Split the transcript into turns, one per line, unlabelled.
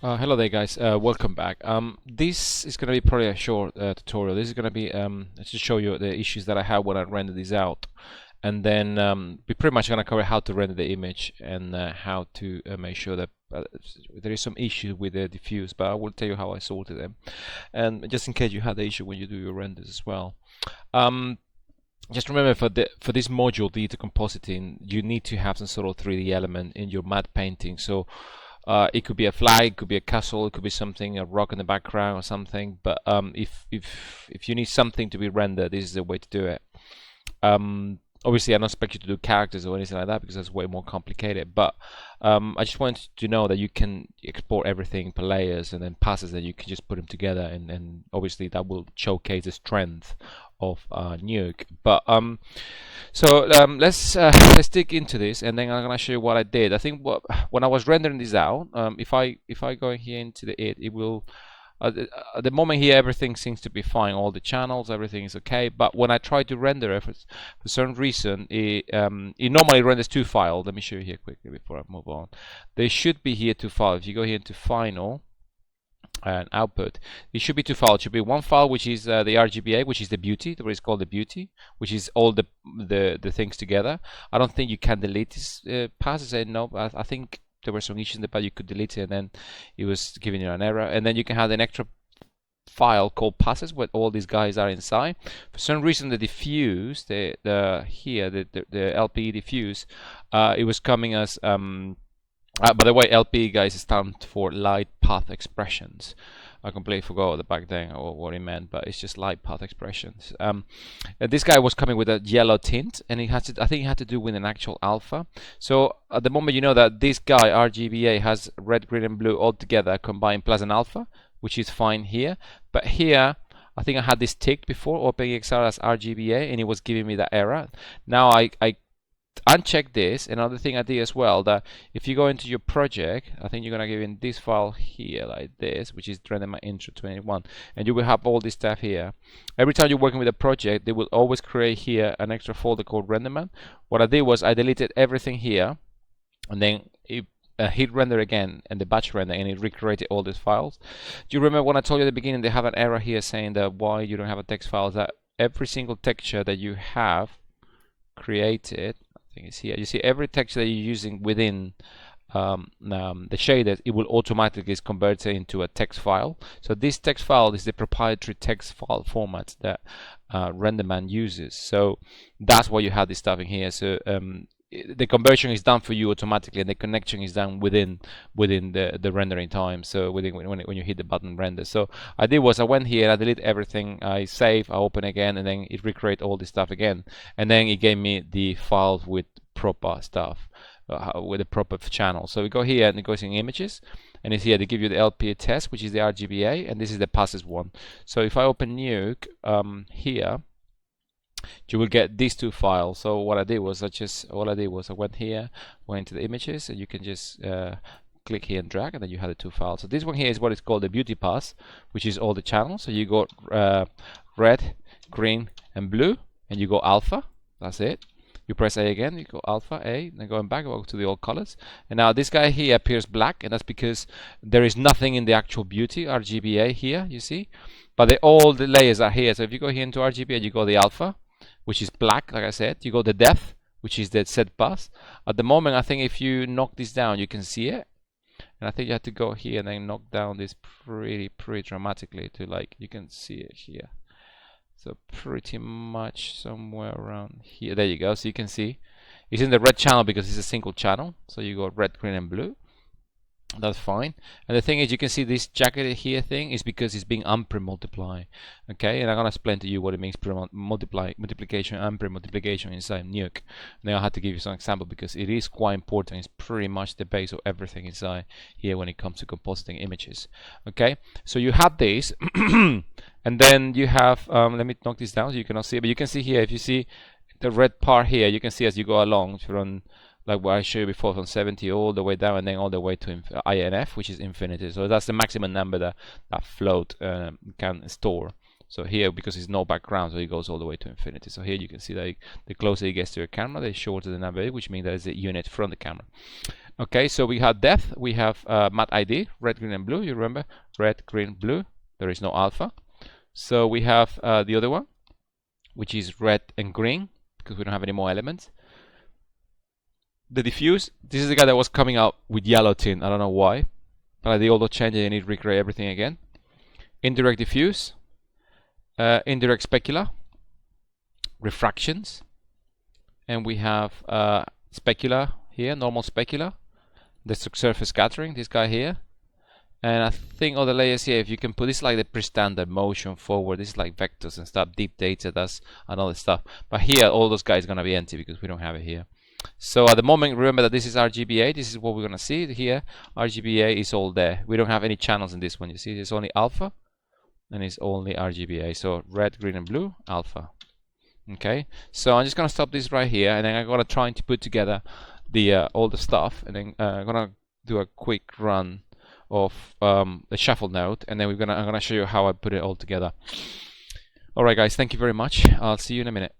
Hello there guys, welcome back. This is going to be probably a short tutorial. This is going to be to show you the issues that I have when I render these out, and then we're pretty much going to cover how to render the image and how to make sure that there is some issue with the diffuse, but I will tell you how I sorted them, and just in case you had the issue when you do your renders as well. Just remember for this module, the compositing, you need to have some sort of 3D element in your matte painting. So it could be a flag, it could be a castle, it could be something, a rock in the background or something. But if you need something to be rendered, this is the way to do it. Obviously, I don't expect you to do characters or anything like that because that's way more complicated. But I just wanted to know that you can export everything per layers and then passes, and you can just put them together, and obviously that will showcase the strength of Nuke. But let's dig into this, and then I'm gonna show you what I did. I think when I was rendering this out, if I go here into it will. At the moment here, everything seems to be fine. All the channels, everything is okay. But when I try to render it, for some reason, it normally renders two files. Let me show you here quickly before I move on. They should be here two files. If you go here into Final and Output, it should be two files. It should be one file which is the RGBA, which is the beauty, what is called the beauty, which is all the things together. I don't think you can delete this pass. I say no. I think there were some issues in the past. You could delete it and then it was giving you an error, and then you can have an extra file called passes where all these guys are inside. For some reason the diffuse, the LP diffuse, it was coming as by the way, LP guys stands for light path expressions. I completely forgot the back then or what it meant, but it's just light path expressions. This guy was coming with a yellow tint, and I think it had to do with an actual alpha. So at the moment, you know that this guy RGBA has red, green, and blue all together combined plus an alpha, which is fine here. But here, I think I had this ticked before, OpenEXR as RGBA, and it was giving me that error. Now I uncheck this. Another thing I did as well, that if you go into your project, I think you're gonna give in this file here like this, which is RenderMan Intro 21, and you will have all this stuff here. Every time you're working with a project, they will always create here an extra folder called RenderMan. What I did was I deleted everything here, and then it hit render again and the batch render, and it recreated all these files. Do you remember when I told you at the beginning they have an error here saying that why you don't have a text file? That every single texture that you have created, I think it's here, you see every texture that you're using within the shader, it will automatically convert it into a text file. So this text file is the proprietary text file format that RenderMan uses. So that's why you have this stuff in here. So the conversion is done for you automatically, and the connection is done within the rendering time. So when you hit the button render. So I did was I went here and I delete everything. I save, I open again, and then it recreate all this stuff again, and then it gave me the files with proper stuff, with a proper channel. So we go here and it goes in images, and it's here they give you the LPA test, which is the RGBA, and this is the passes one. So if I open Nuke here, you will get these two files. So what I did was I went here, went into the images, and you can just click here and drag, and then you have the two files. So this one here is what is called the beauty pass, which is all the channels. So you got red, green, and blue, and you go alpha. That's it. You press A again, you go alpha, A, then going back, go to the old colors. And now this guy here appears black, and that's because there is nothing in the actual beauty RGBA here, you see. But all the layers are here. So if you go here into RGBA, you go the alpha, which is black, like I said. You go the depth, which is the set pass. At the moment, I think if you knock this down, you can see it. And I think you have to go here and then knock down this pretty dramatically to, like, you can see it here. So pretty much somewhere around here. There you go. So you can see it's in the red channel because it's a single channel. So you got red, green, and blue. That's fine. And the thing is, you can see this jacketed here thing is because it's being unpre-multiply. Okay, and I'm gonna explain to you what it means multiplication and pre-multiplication inside Nuke. Now I had to give you some example because it is quite important. It's pretty much the base of everything inside here when it comes to compositing images. Okay, so you have this, and then you have let me knock this down so you cannot see it, but you can see here, if you see the red part here, you can see as you go along from, like what I showed you before, from 70 all the way down, and then all the way to INF, which is infinity. So that's the maximum number that float can store. So here, because it's no background, so it goes all the way to infinity. So here you can see that the closer it gets to your camera, the shorter the number is, which means that it's a unit from the camera. Okay, so we have depth, we have matte ID, red, green, and blue. You remember, red, green, blue. There is no alpha. So we have the other one, which is red and green, because we don't have any more elements. The diffuse, this is the guy that was coming out with yellow tint. I don't know why, but I did all the changes and it recreate everything again. Indirect diffuse, indirect specular, refractions, and we have specular here, normal specular, the surface scattering, this guy here, and I think all the layers here, if you can put this like the pre-standard motion forward, this is like vectors and stuff, deep data, that's another stuff. But here, all those guys are gonna be empty because we don't have it here. So at the moment, remember that this is RGBA. This is what we're gonna see here. RGBA is all there. We don't have any channels in this one. You see, it's only alpha, and it's only RGBA. So red, green, and blue, alpha. Okay. So I'm just gonna stop this right here, and then I'm gonna try to put together the all the stuff, and then I'm gonna do a quick run of the shuffle node, and then I'm gonna show you how I put it all together. All right, guys. Thank you very much. I'll see you in a minute.